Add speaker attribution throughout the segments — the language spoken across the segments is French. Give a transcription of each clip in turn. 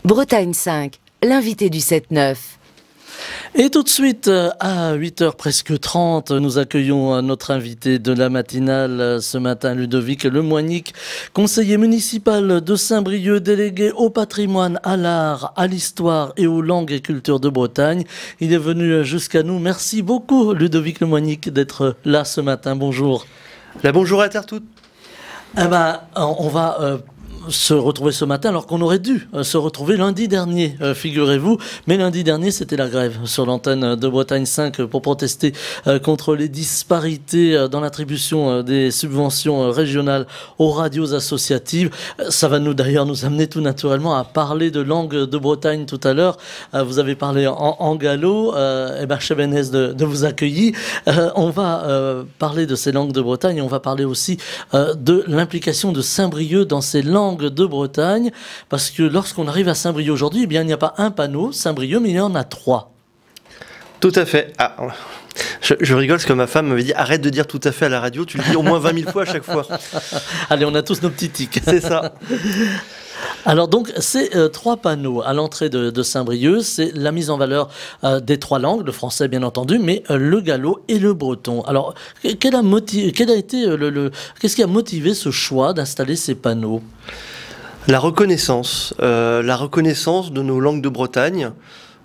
Speaker 1: Bretagne 5, l'invité du 7-9.
Speaker 2: Et tout de suite, à 8h presque 30, nous accueillons notre invité de la matinale ce matin, Ludovic Lemoignic, conseiller municipal de Saint-Brieuc, délégué au patrimoine, à l'art, à l'histoire et aux langues et cultures de Bretagne. Il est venu jusqu'à nous. Merci beaucoup, Ludovic Lemoignic, d'être là ce matin. Bonjour.
Speaker 3: Bonjour à terre toute.
Speaker 2: On va se retrouver ce matin alors qu'on aurait dû se retrouver lundi dernier, figurez-vous. Mais lundi dernier, c'était la grève sur l'antenne de Bretagne 5 pour protester contre les disparités dans l'attribution des subventions régionales aux radios associatives. Ça va d'ailleurs nous amener tout naturellement à parler de langue de Bretagne tout à l'heure. Vous avez parlé en gallo, Chebenez de vous accueillir. On va parler de ces langues de Bretagne et on va parler aussi de l'implication de Saint-Brieuc dans ces langues de Bretagne, parce que lorsqu'on arrive à Saint-Brieuc aujourd'hui, eh bien, il n'y a pas un panneau Saint-Brieuc, mais il y en a 3.
Speaker 3: Tout à fait. Je rigole parce que ma femme m'avait dit arrête de dire tout à fait à la radio, tu le dis au moins 20 000 fois à chaque fois.
Speaker 2: Allez, on a tous nos petits tics.
Speaker 3: C'est ça.
Speaker 2: Alors donc, ces 3 panneaux à l'entrée de Saint-Brieuc, c'est la mise en valeur des 3 langues, le français bien entendu, mais le gallo et le breton. Alors, qu'est-ce qui a motivé ce choix d'installer ces panneaux ?
Speaker 3: La reconnaissance de nos langues de Bretagne,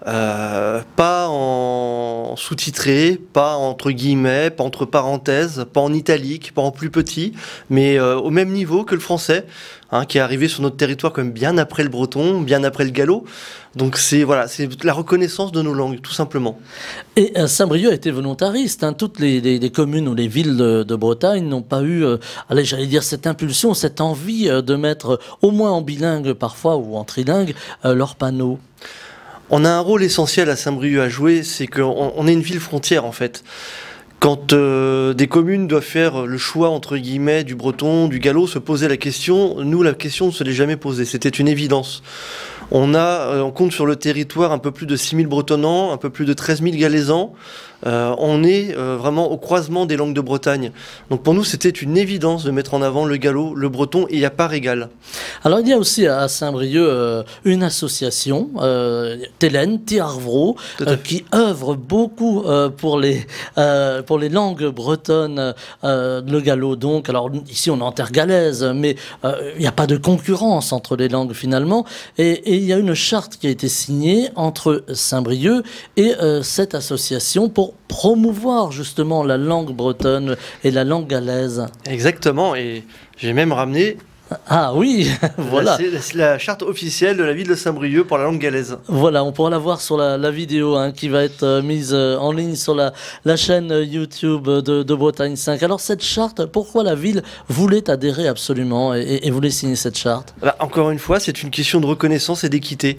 Speaker 3: pas en sous-titré, pas entre guillemets, pas entre parenthèses, pas en italique, pas en plus petit, mais au même niveau que le français, qui est arrivé sur notre territoire comme bien après le breton, bien après le gallo. Donc c'est la reconnaissance de nos langues, tout simplement.
Speaker 2: Et Saint-Brieuc a été volontariste. Toutes les communes ou les villes de Bretagne n'ont pas eu, j'allais dire, cette impulsion, cette envie de mettre au moins en bilingue parfois ou en trilingue leurs panneaux.
Speaker 3: On a un rôle essentiel à Saint-Brieuc à jouer, c'est qu'on est une ville frontière en fait. Quand des communes doivent faire le choix entre guillemets du breton, du gallo, se poser la question, nous la question ne se l'est jamais posée, c'était une évidence. On compte sur le territoire un peu plus de 6 000 bretonnants, un peu plus de 13 000 galaisans. On est vraiment au croisement des langues de Bretagne. Donc pour nous, c'était une évidence de mettre en avant le gallo, le breton, et il n'y a pas égal.
Speaker 2: Alors il y a aussi à Saint-Brieuc une association, Télène, Tiarvro, qui œuvre beaucoup pour les langues bretonnes, le gallo donc. Alors ici on est en terre galaise, mais il n'y a pas de concurrence entre les langues finalement. Et il y a une charte qui a été signée entre Saint-Brieuc et cette association pour promouvoir justement la langue bretonne et la langue galaise.
Speaker 3: Exactement, et j'ai même ramené...
Speaker 2: Ah oui, voilà.
Speaker 3: C'est la charte officielle de la ville de Saint-Brieuc pour la langue galaise.
Speaker 2: Voilà, on pourra la voir sur la vidéo qui va être mise en ligne sur la chaîne YouTube de Bretagne 5. Alors cette charte, pourquoi la ville voulait adhérer absolument et voulait signer cette charte ?
Speaker 3: Encore une fois, c'est une question de reconnaissance et d'équité.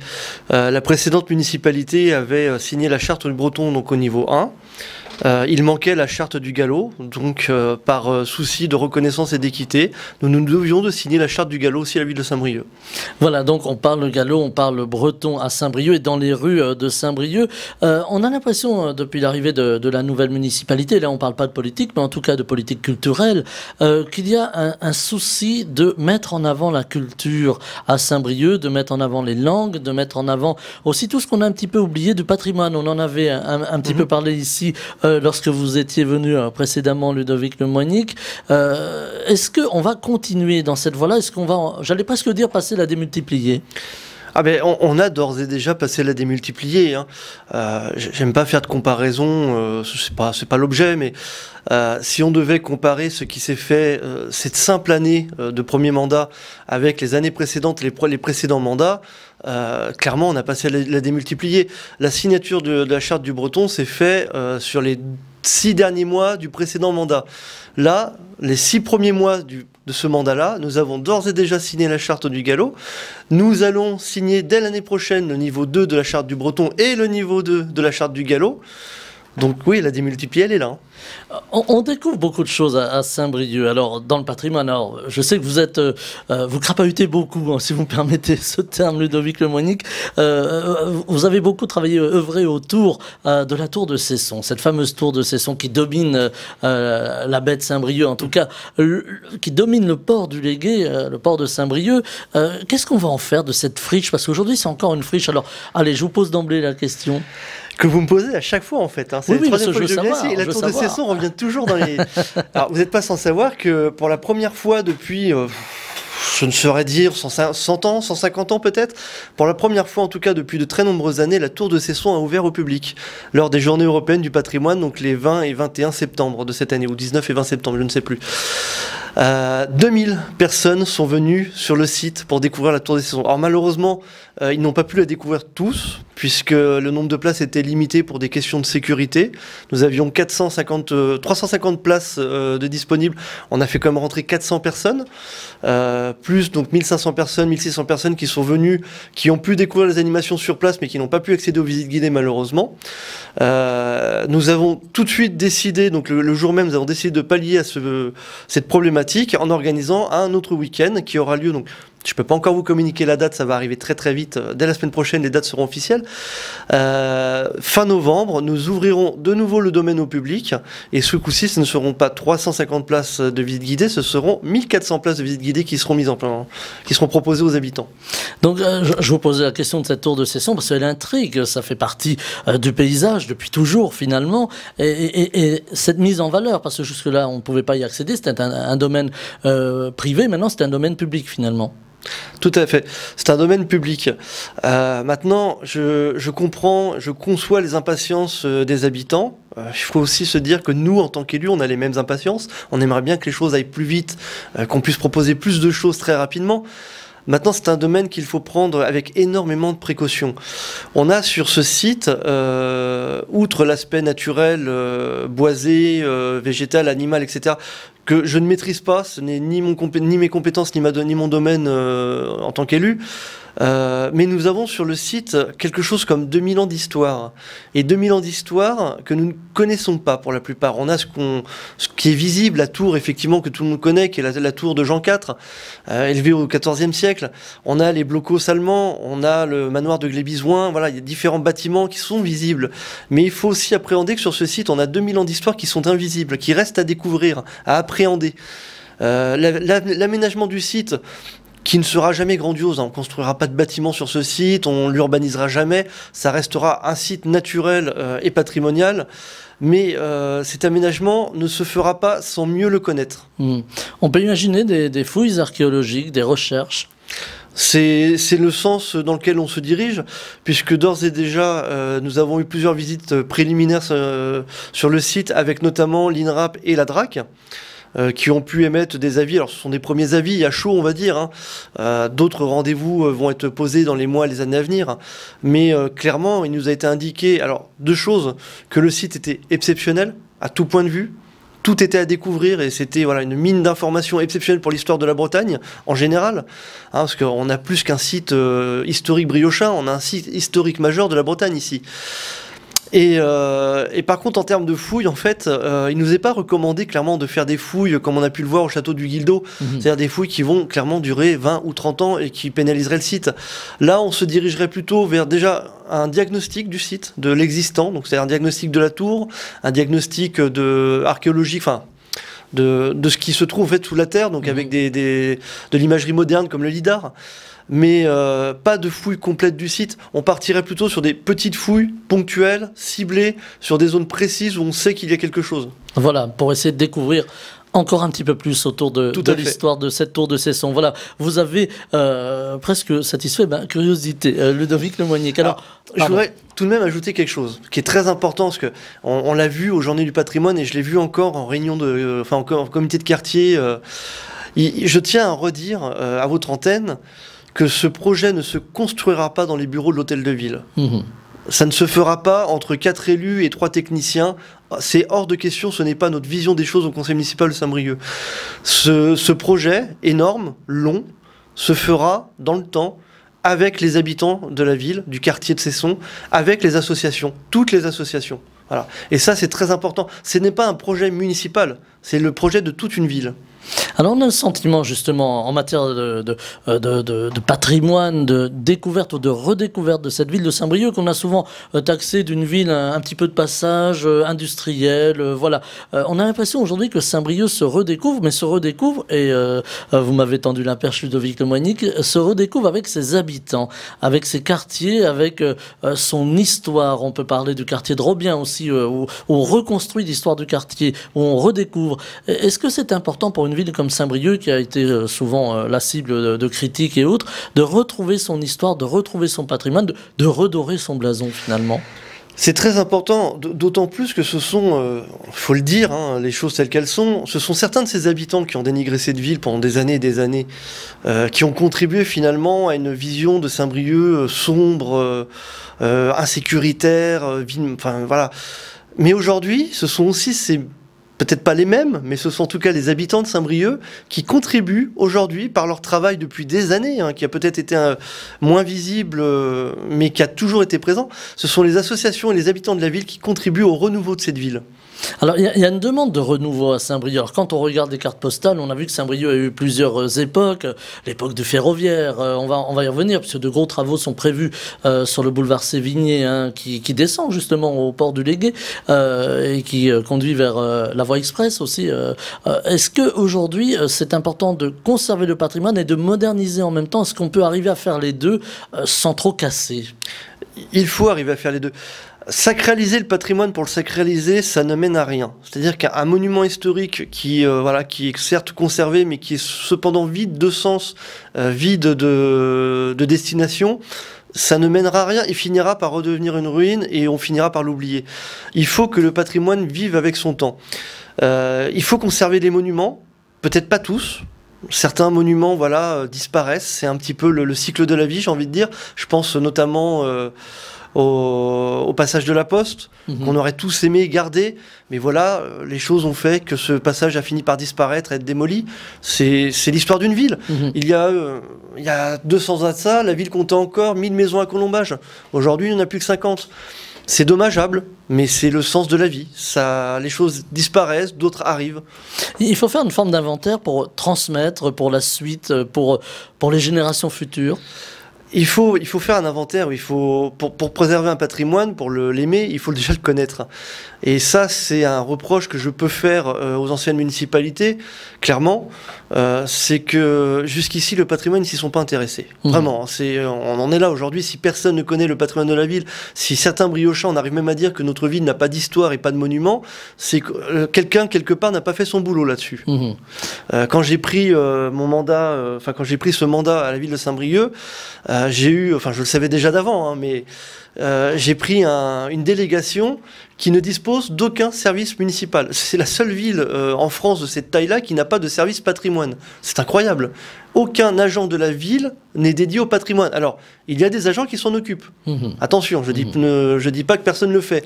Speaker 3: La précédente municipalité avait signé la charte du breton donc au niveau 1. Il manquait la charte du gallo, donc par souci de reconnaissance et d'équité, nous devions de signer la charte du gallo aussi à la ville de Saint-Brieuc.
Speaker 2: Voilà, donc on parle gallo, on parle breton à Saint-Brieuc et dans les rues de Saint-Brieuc. On a l'impression, depuis l'arrivée de la nouvelle municipalité, là on ne parle pas de politique, mais en tout cas de politique culturelle, qu'il y a un souci de mettre en avant la culture à Saint-Brieuc, de mettre en avant les langues, de mettre en avant aussi tout ce qu'on a un petit peu oublié du patrimoine. On en avait un petit peu parlé ici lorsque vous étiez venu précédemment, Ludovic Lemoignic. Est-ce qu'on va continuer dans cette voie-là ? Est-ce qu'on va, j'allais presque dire, passer la démultiplier ?
Speaker 3: On a d'ores et déjà passé la démultiplier. J'aime pas faire de comparaison, c'est pas l'objet, mais si on devait comparer ce qui s'est fait cette simple année de premier mandat avec les années précédentes, les précédents mandats, clairement on a passé la démultiplier. La signature de la charte du breton s'est fait sur les 6 derniers mois du précédent mandat. Là, les 6 premiers mois de ce mandat-là, nous avons d'ores et déjà signé la charte du gallo. Nous allons signer dès l'année prochaine le niveau 2 de la charte du breton et le niveau 2 de la charte du gallo. Donc oui, la démultipliée, elle est là.
Speaker 2: On découvre beaucoup de choses à Saint-Brieuc. Alors, dans le patrimoine, alors, je sais que vous êtes, vous crapahutez beaucoup, hein, si vous me permettez ce terme, Ludovic Lemoignic. Vous avez beaucoup travaillé, œuvré autour de la tour de Cesson, cette fameuse tour de Cesson qui domine la baie de Saint-Brieuc, en tout cas, qui domine le port du Légué, le port de Saint-Brieuc. Qu'est-ce qu'on va en faire de cette friche? Parce qu'aujourd'hui, c'est encore une friche. Alors, allez, je vous pose d'emblée la question.
Speaker 3: Que vous me posez à chaque fois, en fait. Hein. C'est
Speaker 2: oui,
Speaker 3: la troisième fois que
Speaker 2: je
Speaker 3: je viens ici, et la tour de Cesson revient toujours dans les... Alors, vous n'êtes pas sans savoir que pour la première fois depuis... je ne saurais dire 100 ans, 150 ans peut-être. Pour la première fois, en tout cas depuis de très nombreuses années, la tour de Cesson a ouvert au public lors des Journées européennes du patrimoine, donc les 20 et 21 septembre de cette année, ou 19 et 20 septembre, je ne sais plus. 2000 personnes sont venues sur le site pour découvrir la tour de Cesson. Alors malheureusement, ils n'ont pas pu la découvrir tous, puisque le nombre de places était limité pour des questions de sécurité. Nous avions 350 places de disponibles. On a fait quand même rentrer 400 personnes, plus donc 1500 personnes, 1600 personnes qui sont venues, qui ont pu découvrir les animations sur place, mais qui n'ont pas pu accéder aux visites guidées malheureusement. Nous avons tout de suite décidé, donc le jour même, nous avons décidé de pallier à cette problématique en organisant un autre week-end qui aura lieu, donc je ne peux pas encore vous communiquer la date, ça va arriver très très vite, dès la semaine prochaine les dates seront officielles. Fin novembre, nous ouvrirons de nouveau le domaine au public, et ce coup-ci ce ne seront pas 350 places de visite guidée, ce seront 1400 places de visite guidée qui seront qui seront proposées aux habitants.
Speaker 2: Donc je vous posais la question de cette tour de Cesson parce qu'elle intrigue, ça fait partie du paysage depuis toujours finalement, et cette mise en valeur, parce que jusque-là on ne pouvait pas y accéder, c'était un domaine privé, maintenant c'est un domaine public finalement.
Speaker 3: Tout à fait. C'est un domaine public. Maintenant, je comprends, je conçois les impatiences des habitants. Il faut aussi se dire que nous, en tant qu'élus, on a les mêmes impatiences. On aimerait bien que les choses aillent plus vite, qu'on puisse proposer plus de choses très rapidement. Maintenant, c'est un domaine qu'il faut prendre avec énormément de précautions. On a sur ce site, outre l'aspect naturel, boisé, végétal, animal, etc., que je ne maîtrise pas, ce n'est ni mes compétences, ni mon domaine en tant qu'élu. Mais nous avons sur le site quelque chose comme 2000 ans d'histoire. Et 2000 ans d'histoire que nous ne connaissons pas pour la plupart. On a ce qui est visible, la tour effectivement que tout le monde connaît, qui est la tour de Jean IV, élevée au XIVe siècle. On a les blocos allemands, on a le manoir de Glébizouin, voilà, il y a différents bâtiments qui sont visibles. Mais il faut aussi appréhender que sur ce site, on a 2000 ans d'histoire qui sont invisibles, qui restent à découvrir, à appréhender. L'aménagement du site, qui ne sera jamais grandiose, hein. On ne construira pas de bâtiments sur ce site, on l'urbanisera jamais, ça restera un site naturel et patrimonial, mais cet aménagement ne se fera pas sans mieux le connaître.
Speaker 2: On peut imaginer des fouilles archéologiques, des recherches.
Speaker 3: C'est le sens dans lequel on se dirige, puisque d'ores et déjà, nous avons eu plusieurs visites préliminaires sur le site, avec notamment l'INRAP et la DRAC, qui ont pu émettre des avis. Alors ce sont des premiers avis à chaud, on va dire, hein. D'autres rendez-vous vont être posés dans les mois, les années à venir, mais clairement il nous a été indiqué, alors deux choses, que le site était exceptionnel à tout point de vue. Tout était à découvrir et c'était voilà, une mine d'informations exceptionnelle pour l'histoire de la Bretagne en général, hein, parce qu'on a plus qu'un site historique briochin, on a un site historique majeur de la Bretagne ici. Et par contre, en termes de fouilles, en fait, il nous est pas recommandé clairement de faire des fouilles comme on a pu le voir au château du Guildo, c'est-à-dire des fouilles qui vont clairement durer 20 ou 30 ans et qui pénaliseraient le site. Là, on se dirigerait plutôt vers déjà un diagnostic du site, de l'existant, donc c'est un diagnostic de la tour, un diagnostic archéologique, enfin de ce qui se trouve en fait sous la terre, donc avec de l'imagerie moderne comme le lidar. Mais pas de fouille complète du site. On partirait plutôt sur des petites fouilles ponctuelles, ciblées, sur des zones précises où on sait qu'il y a quelque chose. Voilà,
Speaker 2: pour essayer de découvrir encore un petit peu plus autour de l'histoire de cette tour de Cesson. Voilà, vous avez presque satisfait ma curiosité, Ludovic Lemoignic. Alors,
Speaker 3: je voudrais tout de même ajouter quelque chose qui est très important, parce que on l'a vu aux Journées du patrimoine et je l'ai vu encore en réunion encore en comité de quartier. Je tiens à redire à votre antenne que ce projet ne se construira pas dans les bureaux de l'hôtel de ville. Ça ne se fera pas entre 4 élus et 3 techniciens. C'est hors de question, ce n'est pas notre vision des choses au conseil municipal de Saint-Brieuc. Ce projet énorme, long, se fera dans le temps avec les habitants de la ville, du quartier de Cesson, avec les associations, toutes les associations. Voilà. Et ça, c'est très important. Ce n'est pas un projet municipal, c'est le projet de toute une ville.
Speaker 2: Alors on a le sentiment justement en matière de patrimoine, de découverte ou de redécouverte de cette ville de Saint-Brieuc qu'on a souvent taxé d'une ville un petit peu de passage industriel. Voilà. On a l'impression aujourd'hui que Saint-Brieuc se redécouvre, mais se redécouvre, et vous m'avez tendu la perche Ludovic Lemoignic, se redécouvre avec ses habitants, avec ses quartiers, avec son histoire. On peut parler du quartier de Robien aussi, où on reconstruit l'histoire du quartier, où on redécouvre. Est-ce que c'est important pour une ville comme Saint-Brieuc, qui a été souvent la cible de critiques et autres, de retrouver son histoire, de retrouver son patrimoine, de redorer son blason finalement?
Speaker 3: C'est très important, d'autant plus que ce sont, faut le dire, hein, les choses telles qu'elles sont, ce sont certains de ces habitants qui ont dénigré cette ville pendant des années et des années, qui ont contribué finalement à une vision de Saint-Brieuc sombre, insécuritaire, enfin voilà. Mais aujourd'hui, ce sont aussi ces... peut-être pas les mêmes, mais ce sont en tout cas les habitants de Saint-Brieuc qui contribuent aujourd'hui par leur travail depuis des années, hein, qui a peut-être été moins visible, mais qui a toujours été présent. Ce sont les associations et les habitants de la ville qui contribuent au renouveau de cette ville.
Speaker 2: Alors, il y a une demande de renouveau à Saint-Brieuc. Alors, quand on regarde les cartes postales, on a vu que Saint-Brieuc a eu plusieurs époques. L'époque du ferroviaire, on va y revenir, puisque de gros travaux sont prévus sur le boulevard Sévigné, hein, qui descend justement au port du Légué, et qui conduit vers la voie express aussi. Est-ce qu'aujourd'hui, c'est important de conserver le patrimoine et de moderniser en même temps? Est-ce qu'on peut arriver à faire les deux sans trop casser?
Speaker 3: Il faut arriver à faire les deux. Sacraliser le patrimoine pour le sacraliser, ça ne mène à rien. C'est-à-dire qu'un monument historique qui est certes conservé, mais qui est cependant vide de sens, vide de destination, ça ne mènera à rien. Il finira par redevenir une ruine et on finira par l'oublier. Il faut que le patrimoine vive avec son temps. Il faut conserver les monuments, peut-être pas tous. Certains monuments, disparaissent. C'est un petit peu le cycle de la vie, j'ai envie de dire. Je pense notamment au passage de la Poste, qu'on aurait tous aimé garder, mais voilà, les choses ont fait que ce passage a fini par disparaître, être démoli. C'est l'histoire d'une ville. Il y a 200 ans de ça, la ville comptait encore 1000 maisons à colombage. Aujourd'hui, il n'y en a plus que 50. C'est dommageable, mais c'est le sens de la vie. Les choses disparaissent, d'autres arrivent.
Speaker 2: Il faut faire une forme d'inventaire pour transmettre, pour la suite, pour les générations futures.
Speaker 3: Il faut faire un inventaire, pour préserver un patrimoine, pour l'aimer, il faut déjà le connaître. Et ça, c'est un reproche que je peux faire aux anciennes municipalités, clairement, c'est que jusqu'ici, le patrimoine, ils s'y sont pas intéressés. Vraiment, on en est là aujourd'hui. Si personne ne connaît le patrimoine de la ville, si certains briochans, on arrive même à dire que notre ville n'a pas d'histoire et pas de monument, c'est que quelqu'un, quelque part, n'a pas fait son boulot là-dessus. Quand j'ai pris quand j'ai pris ce mandat à la ville de Saint-Brieuc, je le savais déjà d'avant, hein, mais j'ai pris une délégation qui ne dispose d'aucun service municipal. C'est la seule ville en France de cette taille-là qui n'a pas de service patrimoine. C'est incroyable. Aucun agent de la ville n'est dédié au patrimoine. Alors, il y a des agents qui s'en occupent. Attention, je dis pas que personne ne le fait.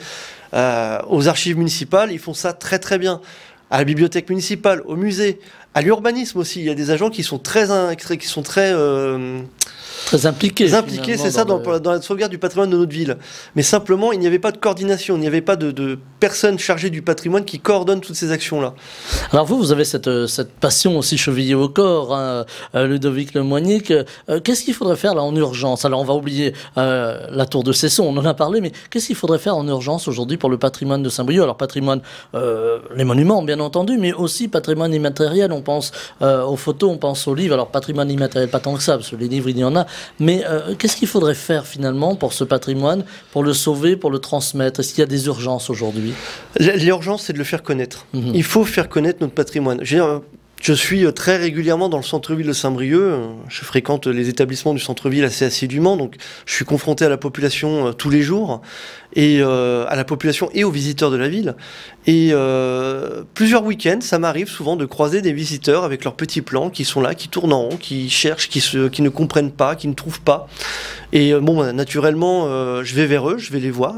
Speaker 3: Aux archives municipales, ils font ça très très bien. À la bibliothèque municipale, au musée, à l'urbanisme aussi, il y a des agents qui sont très impliqués, c'est ça, dans la sauvegarde du patrimoine de notre ville. Mais simplement, il n'y avait pas de coordination, il n'y avait pas de personne chargée du patrimoine qui coordonne toutes ces actions-là.
Speaker 2: Alors vous avez cette passion aussi chevillée au corps, hein, Ludovic Lemoignic. Qu'est-ce qu'il faudrait faire là en urgence? Alors on va oublier la tour de Cesson, on en a parlé, mais qu'est-ce qu'il faudrait faire en urgence aujourd'hui pour le patrimoine de Saint-Brieuc? Alors patrimoine, les monuments bien entendu, mais aussi patrimoine immatériel. On pense aux photos, on pense aux livres. Alors patrimoine immatériel, pas tant que ça, parce que les livres il y en a. Mais qu'est-ce qu'il faudrait faire finalement pour ce patrimoine, pour le sauver, pour le transmettre? Est-ce qu'il y a des urgences aujourd'hui?
Speaker 3: L'urgence, c'est de le faire connaître. Il faut faire connaître notre patrimoine. Je suis très régulièrement dans le centre-ville de Saint-Brieuc. Je fréquente les établissements du centre-ville assez assidûment, donc je suis confronté à la population tous les jours, et à la population et aux visiteurs de la ville. Et plusieurs week-ends, ça m'arrive souvent de croiser des visiteurs avec leurs petits plans qui sont là, qui tournent en rond, qui cherchent, qui ne comprennent pas, qui ne trouvent pas. Et naturellement, je vais vers eux, je vais les voir,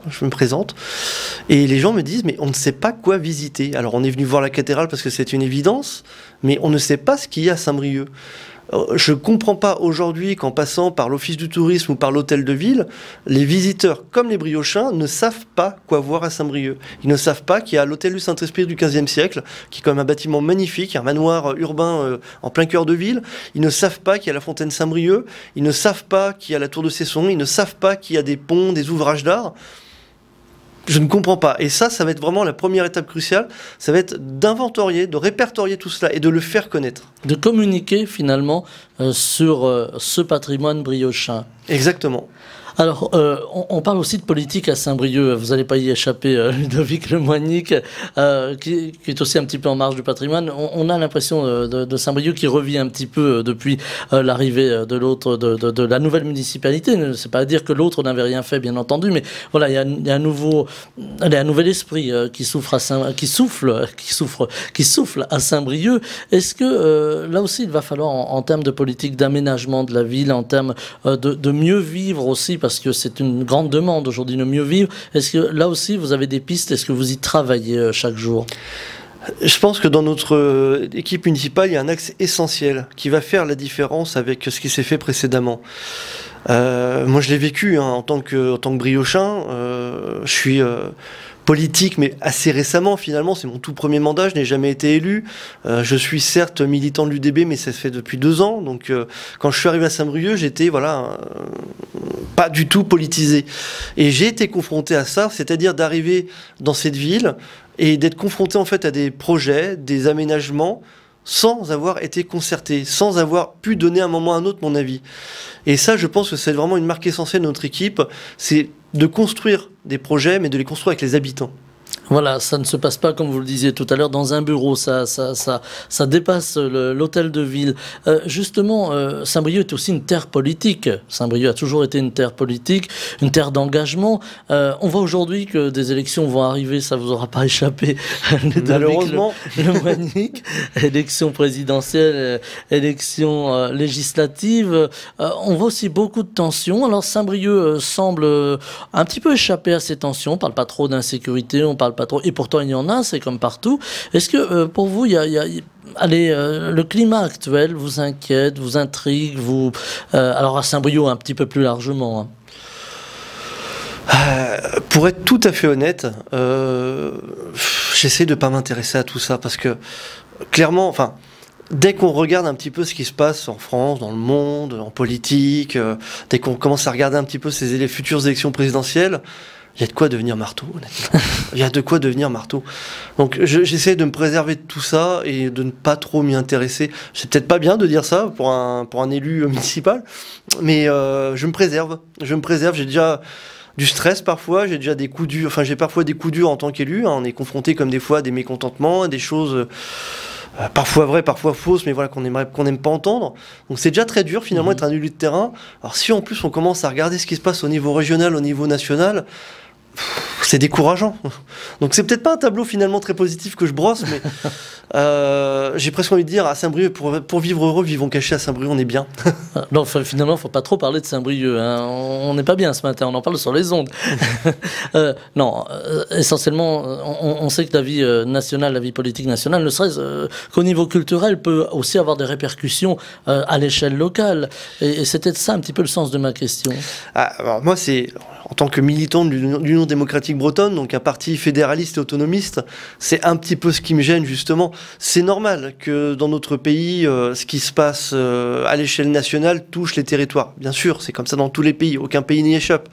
Speaker 3: je me présente. Et les gens me disent, mais on ne sait pas quoi visiter. Alors on est venu voir la cathédrale parce que c'est une évidence, mais on ne sait pas ce qu'il y a à Saint-Brieuc. Je ne comprends pas aujourd'hui qu'en passant par l'Office du tourisme ou par l'hôtel de ville, les visiteurs, comme les Briochins, ne savent pas quoi voir à Saint-Brieuc. Ils ne savent pas qu'il y a l'hôtel du Saint-Esprit du XVe siècle, qui est quand même un bâtiment magnifique, un manoir urbain en plein cœur de ville. Ils ne savent pas qu'il y a la fontaine Saint-Brieuc. Ils ne savent pas qu'il y a la tour de Cesson. Ils ne savent pas qu'il y a des ponts, des ouvrages d'art. Je ne comprends pas. Et ça va être vraiment la première étape cruciale. Ça va être d'inventorier, de répertorier tout cela et de le faire connaître.
Speaker 2: De communiquer finalement sur ce patrimoine briochin.
Speaker 3: Exactement.
Speaker 2: Alors, on parle aussi de politique à Saint-Brieuc. Vous n'allez pas y échapper, Ludovic Lemoignic, qui est aussi un petit peu en marge du patrimoine. On a l'impression de Saint-Brieuc qui revit un petit peu depuis l'arrivée de la nouvelle municipalité. C'est pas à dire que l'autre n'avait rien fait, bien entendu, mais voilà, il y a un nouvel esprit qui souffle à Saint-Brieuc. Est-ce que là aussi, il va falloir, en termes de politique d'aménagement de la ville, en termes de mieux vivre aussi, parce que c'est une grande demande aujourd'hui de mieux vivre. Est-ce que là aussi vous avez des pistes? Est-ce que vous y travaillez chaque jour?
Speaker 3: Je pense que dans notre équipe municipale, il y a un axe essentiel qui va faire la différence avec ce qui s'est fait précédemment. Moi, je l'ai vécu en tant que briochin. Je suis politique, mais assez récemment finalement. C'est mon tout premier mandat, je n'ai jamais été élu. Je suis certes militant de l'UDB, mais ça fait depuis 2 ans. Donc quand je suis arrivé à Saint-Brieuc, j'étais pas du tout politisé. Et j'ai été confronté à ça, c'est-à-dire d'arriver dans cette ville et d'être confronté en fait à des projets, des aménagements, sans avoir été concerté, sans avoir pu donner à un moment ou à un autre mon avis. Et ça, je pense que c'est vraiment une marque essentielle de notre équipe, c'est de construire des projets, mais de les construire avec les habitants.
Speaker 2: Voilà, ça ne se passe pas, comme vous le disiez tout à l'heure, dans un bureau, ça dépasse l'hôtel de ville. Justement, Saint-Brieuc est aussi une terre politique. Saint-Brieuc a toujours été une terre politique, une terre d'engagement. On voit aujourd'hui que des élections vont arriver, ça vous aura pas échappé.
Speaker 3: Malheureusement.
Speaker 2: Lemoignic, élections présidentielles, élections législatives. On voit aussi beaucoup de tensions. Alors Saint-Brieuc semble un petit peu échapper à ces tensions. On parle pas trop d'insécurité, on parle pas trop, et pourtant il y en a, c'est comme partout. Est-ce que pour vous, le climat actuel vous inquiète, vous intrigue, alors à Saint-Brieuc un petit peu plus largement, hein.
Speaker 3: Pour être tout à fait honnête, j'essaie de pas m'intéresser à tout ça parce que clairement, dès qu'on regarde un petit peu ce qui se passe en France, dans le monde, en politique, dès qu'on commence à regarder un petit peu ces futures élections présidentielles, il y a de quoi devenir marteau, honnêtement. Il y a de quoi devenir marteau. Donc j'essaie de me préserver de tout ça et de ne pas trop m'y intéresser. C'est peut-être pas bien de dire ça pour un élu municipal, mais je me préserve. J'ai déjà du stress parfois, j'ai déjà des coups durs. Enfin, j'ai parfois des coups durs en tant qu'élu. On est confronté comme des fois à des mécontentements, à des choses parfois vraies, parfois fausses, mais voilà, qu'on n'aime pas entendre. Donc c'est déjà très dur finalement être un élu de terrain. Alors si en plus on commence à regarder ce qui se passe au niveau régional, au niveau national, c'est décourageant. Donc c'est peut-être pas un tableau finalement très positif que je brosse, mais j'ai presque envie de dire à Saint-Brieuc, pour vivre heureux, vivons cachés à Saint-Brieuc, on est bien.
Speaker 2: Non, finalement, il ne faut pas trop parler de Saint-Brieuc, hein. On n'est pas bien ce matin, on en parle sur les ondes. Non, essentiellement, on sait que la vie nationale, la vie politique nationale, ne serait-ce qu'au niveau culturel, peut aussi avoir des répercussions à l'échelle locale. Et c'était ça un petit peu le sens de ma question.
Speaker 3: Alors moi, c'est en tant que militant de l'Union démocratique bretonne, donc un parti fédéraliste et autonomiste, c'est un petit peu ce qui me gêne justement. C'est normal que dans notre pays, ce qui se passe à l'échelle nationale touche les territoires. Bien sûr, c'est comme ça dans tous les pays, aucun pays n'y échappe.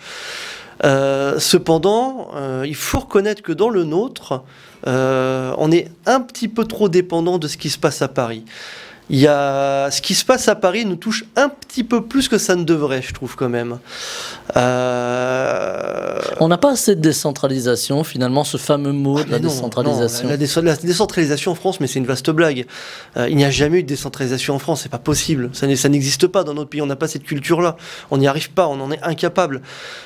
Speaker 3: Cependant, il faut reconnaître que dans le nôtre, on est un petit peu trop dépendant de ce qui se passe à Paris. Ce qui se passe à Paris nous touche un petit peu plus que ça ne devrait, je trouve quand même.
Speaker 2: On n'a pas assez de décentralisation, finalement, ce fameux mot de la décentralisation.
Speaker 3: Non, la décentralisation en France, mais c'est une vaste blague. Il n'y a jamais eu de décentralisation en France, c'est pas possible. Ça n'existe pas dans notre pays, on n'a pas cette culture-là. On n'y arrive pas, on en est incapable.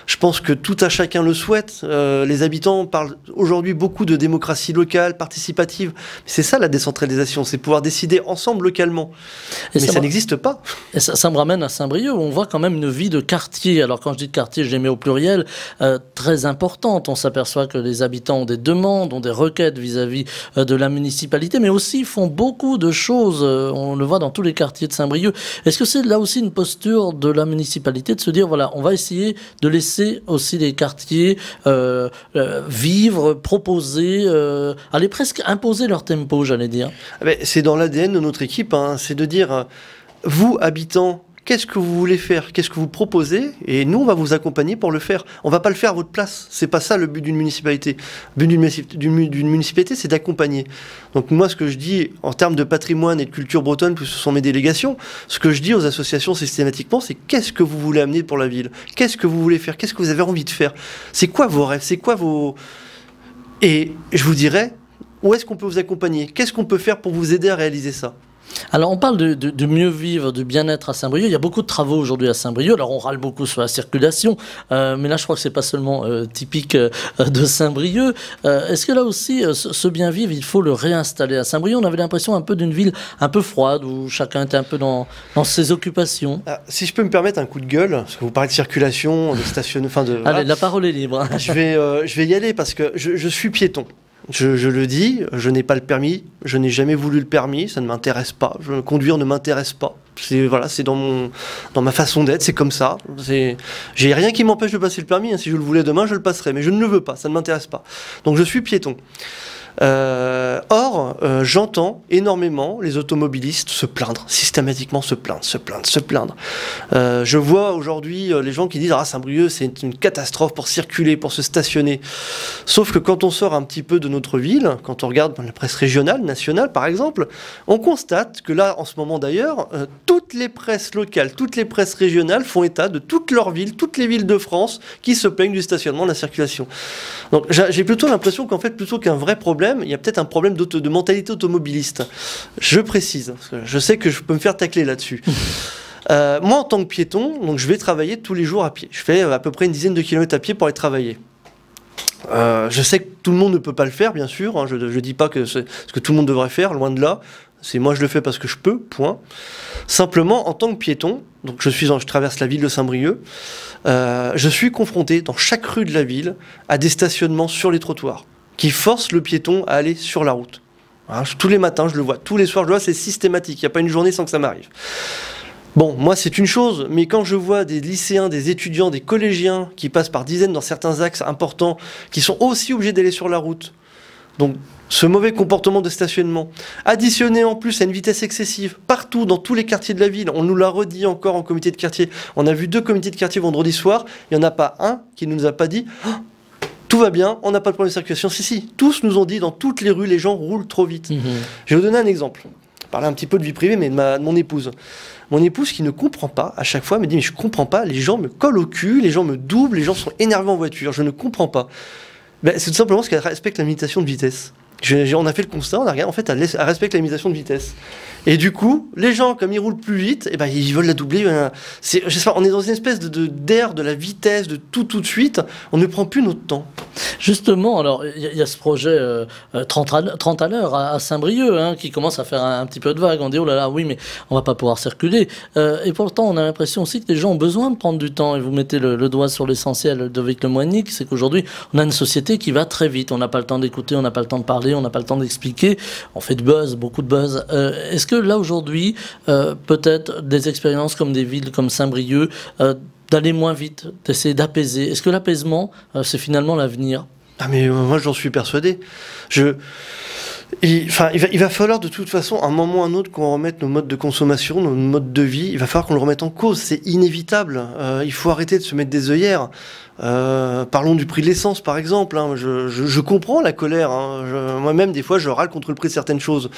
Speaker 3: Je pense que tout à chacun le souhaite. Les habitants parlent aujourd'hui beaucoup de démocratie locale, participative. C'est ça la décentralisation, c'est pouvoir décider ensemble localement. Mais ça n'existe pas.
Speaker 2: Et ça me ramène à Saint-Brieuc, où on voit quand même une vie de quartier. Alors quand je dis de quartier, je les mets au pluriel, très importante. On s'aperçoit que les habitants ont des demandes, ont des requêtes vis-à-vis de la municipalité, mais aussi font beaucoup de choses. On le voit dans tous les quartiers de Saint-Brieuc. Est-ce que c'est là aussi une posture de la municipalité de se dire, voilà, on va essayer de laisser aussi les quartiers vivre, proposer, aller presque imposer leur tempo, j'allais dire.
Speaker 3: C'est dans l'ADN de notre équipe, hein, c'est de dire, vous, habitants, qu'est-ce que vous voulez faire? Qu'est-ce que vous proposez? Et nous, on va vous accompagner pour le faire. On va pas le faire à votre place. C'est pas ça le but d'une municipalité. Le but d'une municipalité, c'est d'accompagner. Donc moi, ce que je dis en termes de patrimoine et de culture bretonne, puisque ce sont mes délégations, ce que je dis aux associations systématiquement, c'est qu'est-ce que vous voulez amener pour la ville? Qu'est-ce que vous voulez faire? Qu'est-ce que vous avez envie de faire? C'est quoi vos rêves? C'est quoi vos... Et je vous dirais, où est-ce qu'on peut vous accompagner? Qu'est-ce qu'on peut faire pour vous aider à réaliser ça?
Speaker 2: Alors on parle de mieux vivre, du bien-être à Saint-Brieuc. Il y a beaucoup de travaux aujourd'hui à Saint-Brieuc. Alors on râle beaucoup sur la circulation, mais là je crois que c'est pas seulement typique de Saint-Brieuc. Est-ce que là aussi ce bien-vivre, il faut le réinstaller à Saint-Brieuc? On avait l'impression un peu d'une ville un peu froide où chacun était un peu dans ses occupations.
Speaker 3: Si je peux me permettre un coup de gueule, parce que vous parlez de circulation, de stationnement, enfin de...
Speaker 2: Allez,
Speaker 3: voilà.
Speaker 2: la parole est libre.
Speaker 3: Je vais y aller parce que je suis piéton. Je le dis, je n'ai pas le permis, je n'ai jamais voulu le permis, ça ne m'intéresse pas. Conduire ne m'intéresse pas. C'est dans ma façon d'être, c'est comme ça. J'ai rien qui m'empêche de passer le permis. Hein. Si je le voulais demain, je le passerais, mais je ne le veux pas, ça ne m'intéresse pas. Donc je suis piéton. Or, j'entends énormément les automobilistes se plaindre, systématiquement se plaindre. Je vois aujourd'hui les gens qui disent « Ah, Saint-Brieuc, c'est une catastrophe pour circuler, pour se stationner ». Sauf que quand on sort un petit peu de notre ville, quand on regarde la presse régionale, nationale par exemple, on constate que là, en ce moment d'ailleurs, toutes les presses locales, toutes les presses régionales font état de toutes leurs villes, toutes les villes de France qui se plaignent du stationnement, de la circulation. Donc j'ai plutôt l'impression qu'en fait, plutôt qu'un vrai problème, il y a peut-être un problème de mentalité automobiliste. Je précise, parce que je sais que je peux me faire tacler là-dessus. Moi, en tant que piéton, donc je vais travailler tous les jours à pied. Je fais à peu près une dizaine de kilomètres à pied pour aller travailler. Je sais que tout le monde ne peut pas le faire, bien sûr. Hein, je ne dis pas que c'est ce que tout le monde devrait faire, loin de là. C'est moi, je le fais parce que je peux, point. Simplement, en tant que piéton, donc je traverse la ville de Saint-Brieuc, je suis confronté dans chaque rue de la ville à des stationnements sur les trottoirs qui forcent le piéton à aller sur la route. Hein, tous les matins, je le vois. Tous les soirs, je le vois, c'est systématique. Il n'y a pas une journée sans que ça m'arrive. Bon, moi, c'est une chose, mais quand je vois des lycéens, des étudiants, des collégiens qui passent par dizaines dans certains axes importants, qui sont aussi obligés d'aller sur la route, donc ce mauvais comportement de stationnement, additionné en plus à une vitesse excessive, partout, dans tous les quartiers de la ville, on nous l'a redit encore en comité de quartier, on a vu 2 comités de quartier vendredi soir, il n'y en a pas un qui ne nous a pas dit oh, tout va bien, on n'a pas de problème de circulation. Si, tous nous ont dit, dans toutes les rues, les gens roulent trop vite. Je vais vous donner un exemple. Parler un petit peu de vie privée, mais de mon épouse. Mon épouse qui ne comprend pas, à chaque fois, me dit, mais je comprends pas, les gens me collent au cul, les gens me doublent, les gens sont énervés en voiture, je ne comprends pas. Ben, c'est tout simplement parce qu'elle respecte la limitation de vitesse. On a fait le constat, on a regardé, en fait, elle respecte la limitation de vitesse. Et du coup, les gens, comme ils roulent plus vite, eh ben, ils veulent la doubler. Je sais pas, on est dans une espèce d'ère de la vitesse, de tout de suite. On ne prend plus notre temps.
Speaker 2: Justement, alors, il y a ce projet 30 à l'heure à Saint-Brieuc, hein, qui commence à faire un petit peu de vague. On dit, oh là là, oui, mais on va pas pouvoir circuler. Et pourtant, on a l'impression aussi que les gens ont besoin de prendre du temps. Et vous mettez le doigt sur l'essentiel de Vic Lemoignic, c'est qu'aujourd'hui, on a une société qui va très vite. On n'a pas le temps d'écouter, on n'a pas le temps de parler, on n'a pas le temps d'expliquer. On fait du buzz, beaucoup de buzz. Est-ce que là, aujourd'hui, peut-être des expériences comme des villes comme Saint-Brieuc, d'aller moins vite, d'essayer d'apaiser. Est-ce que l'apaisement, c'est finalement l'avenir?
Speaker 3: Ah mais moi j'en suis persuadé. Il va falloir de toute façon, à un moment ou à un autre, qu'on remette nos modes de consommation, nos modes de vie. Il va falloir qu'on le remette en cause. C'est inévitable. Il faut arrêter de se mettre des œillères. Parlons du prix de l'essence, par exemple. Hein. Je comprends la colère. Hein. Moi-même, des fois, je râle contre le prix de certaines choses.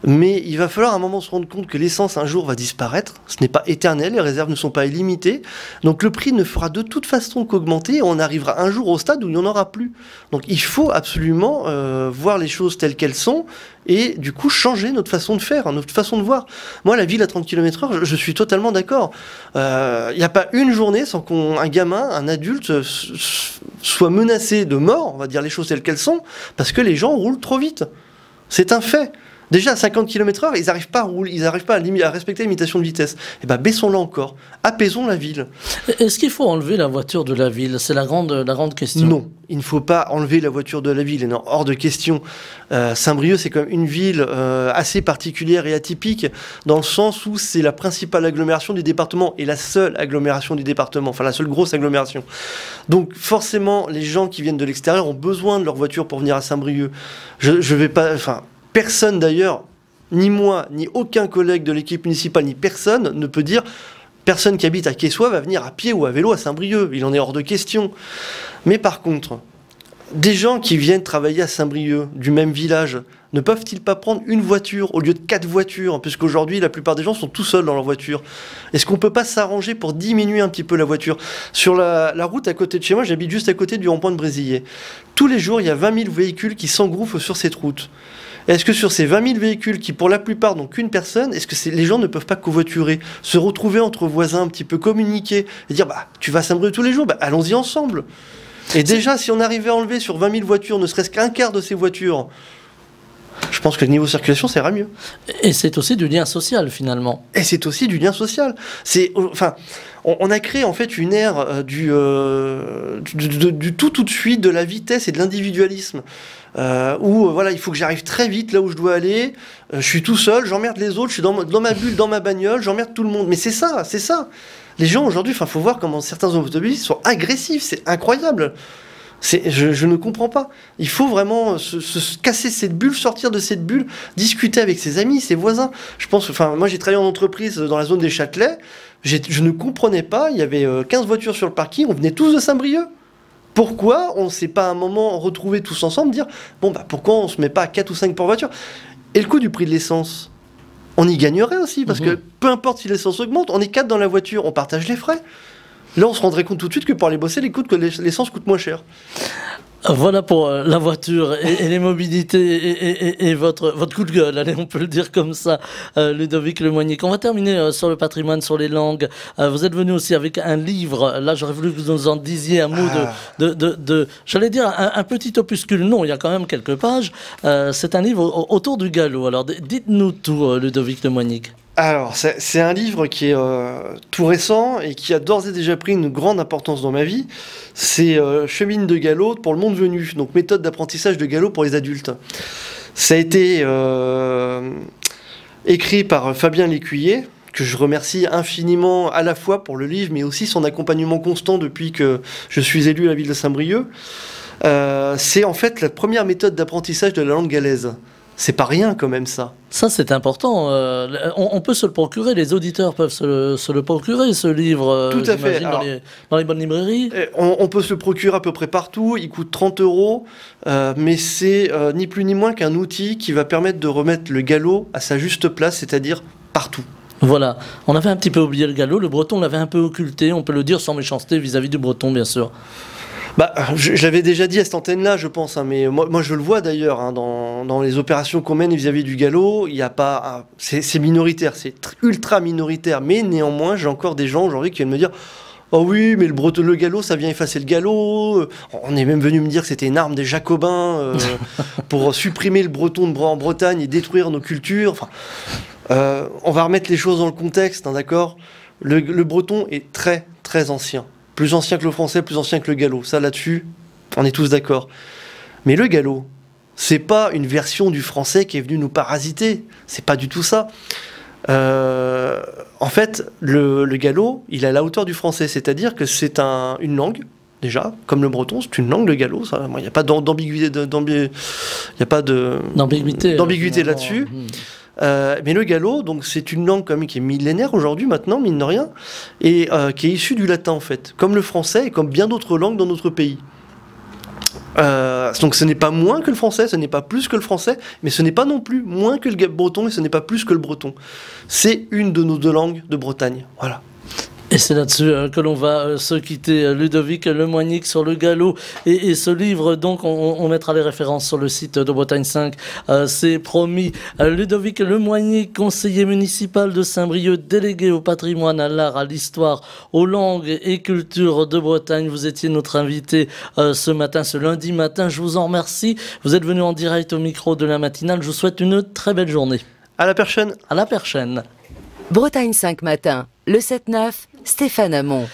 Speaker 3: Mais il va falloir à un moment se rendre compte que l'essence, un jour, va disparaître. Ce n'est pas éternel. Les réserves ne sont pas illimitées. Donc, le prix ne fera de toute façon qu'augmenter. On arrivera un jour au stade où il n'y en aura plus. Donc, il faut absolument voir les choses telles qu'elles sont et, du coup, changer notre façon de faire, notre façon de voir. Moi, la ville à 30 km/h, je suis totalement d'accord. Il n'y a pas une journée sans qu'un gamin, un adulte, soit menacé de mort, on va dire les choses telles qu'elles sont, parce que les gens roulent trop vite. C'est un fait. Déjà à 50 km/h, ils n'arrivent pas à rouler, ils n'arrivent pas à respecter la limitation de vitesse. Eh ben baissons-la encore, apaisons la ville.
Speaker 2: Est-ce qu'il faut enlever la voiture de la ville? C'est la grande question.
Speaker 3: Non, il ne faut pas enlever la voiture de la ville, et non, hors de question. Saint-Brieuc, c'est quand même une ville assez particulière et atypique, dans le sens où c'est la principale agglomération du département, et la seule agglomération du département, enfin la seule grosse agglomération. Donc forcément, les gens qui viennent de l'extérieur ont besoin de leur voiture pour venir à Saint-Brieuc. Je vais pas... Enfin, personne d'ailleurs, ni moi, ni aucun collègue de l'équipe municipale, ni personne ne peut dire... Personne qui habite à Quessoy va venir à pied ou à vélo à Saint-Brieuc. Il en est hors de question. Mais par contre, des gens qui viennent travailler à Saint-Brieuc, du même village, ne peuvent-ils pas prendre une voiture au lieu de 4 voitures? Puisqu'aujourd'hui, la plupart des gens sont tout seuls dans leur voiture. Est-ce qu'on ne peut pas s'arranger pour diminuer un petit peu la voiture? Sur la route à côté de chez moi, j'habite juste à côté du rond-point de Brésilliers. Tous les jours, il y a 20 000 véhicules qui s'engouffrent sur cette route. Est-ce que sur ces 20 000 véhicules qui, pour la plupart, n'ont qu'une personne, est-ce que les gens ne peuvent pas covoiturer, se retrouver entre voisins, un petit peu communiquer, et dire, bah, tu vas à Saint-Brieuc tous les jours, bah, allons-y ensemble. Et déjà, si on arrivait à enlever sur 20 000 voitures, ne serait-ce qu'un quart de ces voitures, je pense que le niveau de circulation, ça ira mieux.
Speaker 2: Et c'est aussi du lien social, finalement.
Speaker 3: Et c'est aussi du lien social. Enfin, on a créé en fait une ère du tout de suite, de la vitesse et de l'individualisme. Où voilà, il faut que j'arrive très vite là où je dois aller. Je suis tout seul, j'emmerde les autres, je suis dans ma bulle, dans ma bagnole, j'emmerde tout le monde. Mais c'est ça, c'est ça. Les gens aujourd'hui, il faut voir comment certains automobilistes sont agressifs, c'est incroyable. Je ne comprends pas. Il faut vraiment se casser cette bulle, sortir de cette bulle, discuter avec ses amis, ses voisins. Je pense, enfin, moi j'ai travaillé en entreprise dans la zone des Châtelets. Je ne comprenais pas. Il y avait 15 voitures sur le parking. On venait tous de Saint-Brieuc. Pourquoi on ne s'est pas à un moment retrouvé tous ensemble, dire bon bah pourquoi on se met pas à 4 ou 5 par voiture? Et le coût du prix de l'essence, on y gagnerait aussi parce que peu importe si l'essence augmente, on est 4 dans la voiture, on partage les frais. Là, on se rendrait compte tout de suite que pour aller bosser, l'essence coûte moins cher.
Speaker 2: Voilà pour la voiture et les mobilités et votre coup de gueule, allez, on peut le dire comme ça, Ludovic Lemoignic. On va terminer sur le patrimoine, sur les langues. Vous êtes venu aussi avec un livre. Là, j'aurais voulu que vous nous en disiez un mot j'allais dire un petit opuscule. Non, il y a quand même quelques pages. C'est un livre autour du galop. Alors, dites-nous tout, Ludovic Lemoignic.
Speaker 3: Alors, c'est un livre qui est tout récent et qui a d'ores et déjà pris une grande importance dans ma vie. C'est Chemine de galop pour le monde venu, donc méthode d'apprentissage de galop pour les adultes. Ça a été écrit par Fabien Lécuyer, que je remercie infiniment à la fois pour le livre, mais aussi son accompagnement constant depuis que je suis élu à la ville de Saint-Brieuc. C'est en fait la première méthode d'apprentissage de la langue galaise. C'est pas rien quand même ça.
Speaker 2: Ça c'est important. On peut se le procurer, les auditeurs peuvent se le procurer ce livre.
Speaker 3: Tout à fait. Alors,
Speaker 2: dans les bonnes librairies.
Speaker 3: On peut se le procurer à peu près partout. Il coûte 30 €, mais c'est ni plus ni moins qu'un outil qui va permettre de remettre le galop à sa juste place, c'est-à-dire partout.
Speaker 2: Voilà, on avait un petit peu oublié le galop, le breton l'avait un peu occulté, on peut le dire sans méchanceté vis-à-vis du breton bien sûr.
Speaker 3: Bah, je l'avais déjà dit à cette antenne-là, je pense, hein, mais moi je le vois d'ailleurs, hein, dans les opérations qu'on mène vis-à-vis du galop, il n'y a pas... c'est minoritaire, c'est ultra minoritaire, mais néanmoins, j'ai encore des gens aujourd'hui qui viennent me dire « Oh oui, mais le galop, ça vient effacer le galop. » On est même venu me dire que c'était une arme des Jacobins pour supprimer le breton en Bretagne et détruire nos cultures. Enfin, on va remettre les choses dans le contexte, hein, d'accord? Le breton est très, très ancien. Plus ancien que le français, plus ancien que le galop. Ça, là-dessus, on est tous d'accord. Mais le galop, c'est pas une version du français qui est venue nous parasiter. C'est pas du tout ça. En fait, le galop, il est à la hauteur du français. C'est-à-dire que c'est une langue, déjà, comme le breton, c'est une langue, le galop. Il n'y a pas d'ambiguïté là-dessus. Mais le gallo, donc c'est une langue quand même qui est millénaire aujourd'hui maintenant, mine de rien, et qui est issue du latin en fait, comme le français et comme bien d'autres langues dans notre pays. Donc ce n'est pas moins que le français, ce n'est pas plus que le français, mais ce n'est pas non plus moins que le breton, et ce n'est pas plus que le breton. C'est une de nos deux langues de Bretagne, voilà.
Speaker 2: Et c'est là-dessus que l'on va se quitter. Ludovic Lemoignic sur le galop et ce livre, donc on mettra les références sur le site de Bretagne 5, c'est promis. Ludovic Lemoignic, conseiller municipal de Saint-Brieuc, délégué au patrimoine, à l'art, à l'histoire, aux langues et cultures de Bretagne. Vous étiez notre invité ce matin, ce lundi matin. Je vous en remercie. Vous êtes venu en direct au micro de la matinale. Je vous souhaite une très belle journée.
Speaker 3: À la prochaine.
Speaker 2: À la prochaine.
Speaker 1: Bretagne 5 matin, le 7-9, Stéphane Hamon.